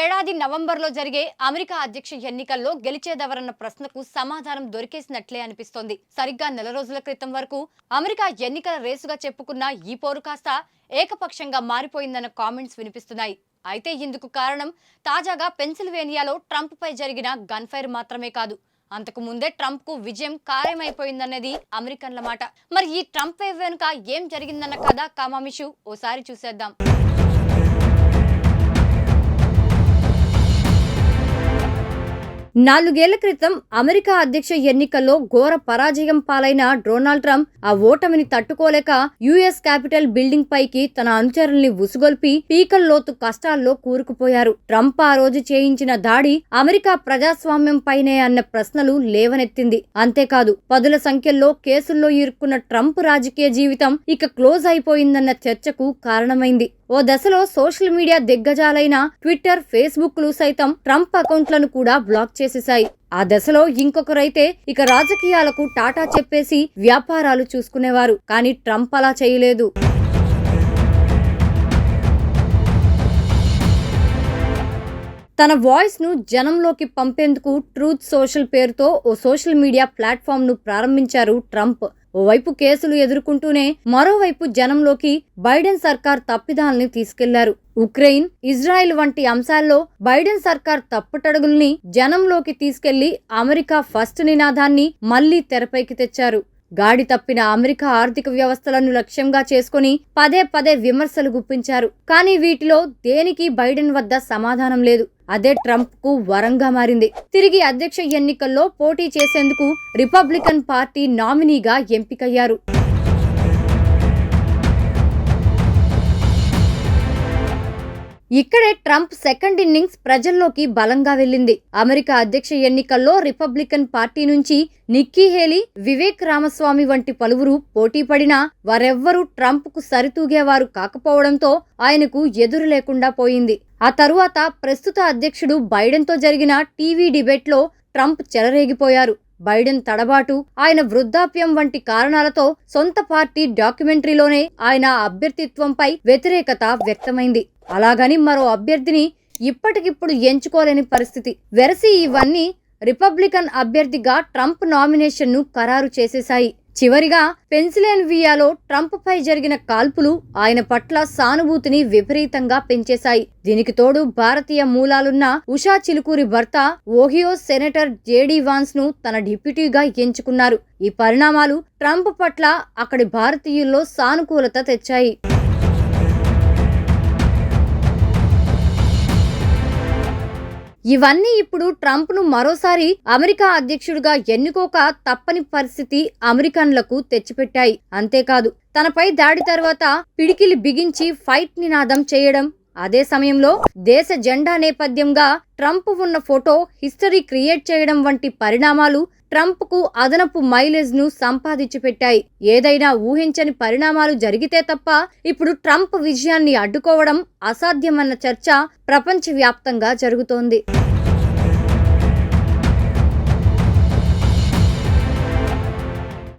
ఏడాది నవంబర్లో జరిగే అమెరికా అధ్యక్ష ఎన్నికల్లో గెలిచేదెవరన్న ప్రశ్నకు సమాధానం దొరికేసినట్లే అనిపిస్తోంది. సరిగ్గా నెల రోజుల క్రితం వరకు అమెరికా ఎన్నికల రేసుగా చెప్పుకున్న ఈ పోరు కాస్త ఏకపక్షంగా మారిపోయిందన్న కామెంట్స్ వినిపిస్తున్నాయి. అయితే ఇందుకు కారణం తాజాగా పెన్సిల్వేనియాలో ట్రంప్ పై జరిగిన గన్ ఫైర్ మాత్రమే కాదు, అంతకు ముందే ట్రంప్ కు విజయం ఖాయమైపోయిందన్నది అమెరికన్ల మాట. మరి ఈ ట్రంప్ వేవ్ వెనుక ఏం జరిగిందన్న కథ కామామిషు ఓసారి చూసేద్దాం. 4 ఏళ్ల క్రితం అమెరికా అధ్యక్ష ఎన్నికల్లో ఘోర పరాజయం పాలైన డొనాల్డ్ ట్రంప్ ఆ ఓటమిని తట్టుకోలేక యుఎస్ క్యాపిటల్ బిల్డింగ్ పైకి తన అనుచరుల్ని ఉసుగొల్పి పీకల్లోతు కష్టాల్లో కూరుకుపోయారు. ట్రంప్ ఆ రోజు చేయించిన దాడి అమెరికా ప్రజాస్వామ్యం పైనే అన్న ప్రశ్నలు లేవనెత్తింది. అంతేకాదు పదుల సంఖ్యలో కేసుల్లో ఇరుక్కున్న ట్రంప్ రాజకీయ జీవితం ఇక క్లోజ్ అయిపోయిందన్న చర్చకు కారణమైంది. ఓ దశలో సోషల్ మీడియా దిగ్గజాలైన ట్విట్టర్, ఫేస్బుక్ లు సైతం ట్రంప్ అకౌంట్లను కూడా బ్లాక్ చేసేశాయి. ఆ దశలో ఇంకొకరైతే ఇక రాజకీయాలకు టాటా చెప్పేసి వ్యాపారాలు చూసుకునేవారు. కానీ ట్రంప్ అలా చేయలేదు. తన వాయిస్ ను జనంలోకి పంపేందుకు ట్రూత్ సోషల్ పేరుతో ఓ సోషల్ మీడియా ప్లాట్ఫామ్ ను ప్రారంభించారు ట్రంప్. ఓవైపు కేసులు ఎదుర్కొంటూనే మరోవైపు జనంలోకి బైడెన్ సర్కార్ తప్పిదాల్ని తీసుకెళ్లారు. ఉక్రెయిన్, ఇజ్రాయెల్ వంటి అంశాల్లో బైడెన్ సర్కార్ తప్పుటడుగుల్ని జనంలోకి తీసుకెళ్లి అమెరికా ఫస్ట్ నినాదాన్ని మళ్లీ తెరపైకి తెచ్చారు. గాడి తప్పిన అమెరికా ఆర్థిక వ్యవస్థలను లక్ష్యంగా చేసుకుని పదే పదే విమర్శలు గుప్పించారు. కానీ వీటిలో దేనికి బైడెన్ వద్ద సమాధానం లేదు. అదే ట్రంప్ కు వరంగా మారింది. తిరిగి అధ్యక్ష ఎన్నికల్లో పోటీ చేసేందుకు రిపబ్లికన్ పార్టీ నామినీగా ఎంపికయ్యారు. ఇక్కడే ట్రంప్ సెకండ్ ఇన్నింగ్స్ ప్రజల్లోకి బలంగా వెళ్ళింది. అమెరికా అధ్యక్ష ఎన్నికల్లో రిపబ్లికన్ పార్టీ నుంచి నిక్కీ హేలీ, వివేక్ రామస్వామి వంటి పలువురు పోటీ పడినా వారెవ్వరూ ట్రంప్ కు సరితూగేవారు కాకపోవడంతో ఆయనకు ఎదురు లేకుండా పోయింది. ఆ తరువాత ప్రస్తుత అధ్యక్షుడు బైడెన్ తో జరిగిన టీవీ డిబేట్ లో ట్రంప్ చెలరేగిపోయారు. బైడెన్ తడబాటు, ఆయన వృద్ధాప్యం వంటి కారణాలతో సొంత పార్టీ డాక్యుమెంటరీలోనే ఆయన అభ్యర్థిత్వంపై వ్యతిరేకత వ్యక్తమైంది. అలాగని మరో అభ్యర్థిని ఇప్పటికిప్పుడు ఎంచుకోలేని పరిస్థితి. వెరసి ఇవన్నీ రిపబ్లికన్ అభ్యర్థిగా ట్రంప్ నామినేషన్ ను ఖరారు చేసేశాయి. చివరిగా పెన్సిల్వేనియాలో ట్రంప్ పై జరిగిన కాల్పులు ఆయన పట్ల సానుభూతిని విపరీతంగా పెంచేశాయి. దీనికి తోడు భారతీయ మూలాలున్న ఉషా చిలుకూరి భర్త ఓహియో సెనేటర్ జేడీ వాన్స్ ను తన డిప్యూటీగా ఎంచుకున్నారు. ఈ పరిణామాలు ట్రంప్ పట్ల అక్కడి భారతీయుల్లో సానుకూలత తెచ్చాయి. ఇవన్నీ ఇప్పుడు ట్రంప్ ను మరోసారి అమెరికా అధ్యక్షుడిగా ఎన్నుకోక తప్పని పరిస్థితి అమెరికన్లకు తెచ్చిపెట్టాయి. అంతేకాదు తనపై దాడి తర్వాత పిడికిలి బిగించి ఫైట్ నినాదం చేయడం, అదే సమయంలో దేశ జెండా నేపథ్యంగా ట్రంప్ ఉన్న ఫోటో హిస్టరీ క్రియేట్ చేయడం వంటి పరిణామాలు ట్రంప్ కు అదనపు మైలేజ్ ను సంపాదించి పెట్టాయి. ఏదైనా ఊహించని పరిణామాలు జరిగితే తప్ప ఇప్పుడు ట్రంప్ విజయాన్ని అడ్డుకోవడం అసాధ్యమన్న చర్చ ప్రపంచవ్యాప్తంగా జరుగుతోంది.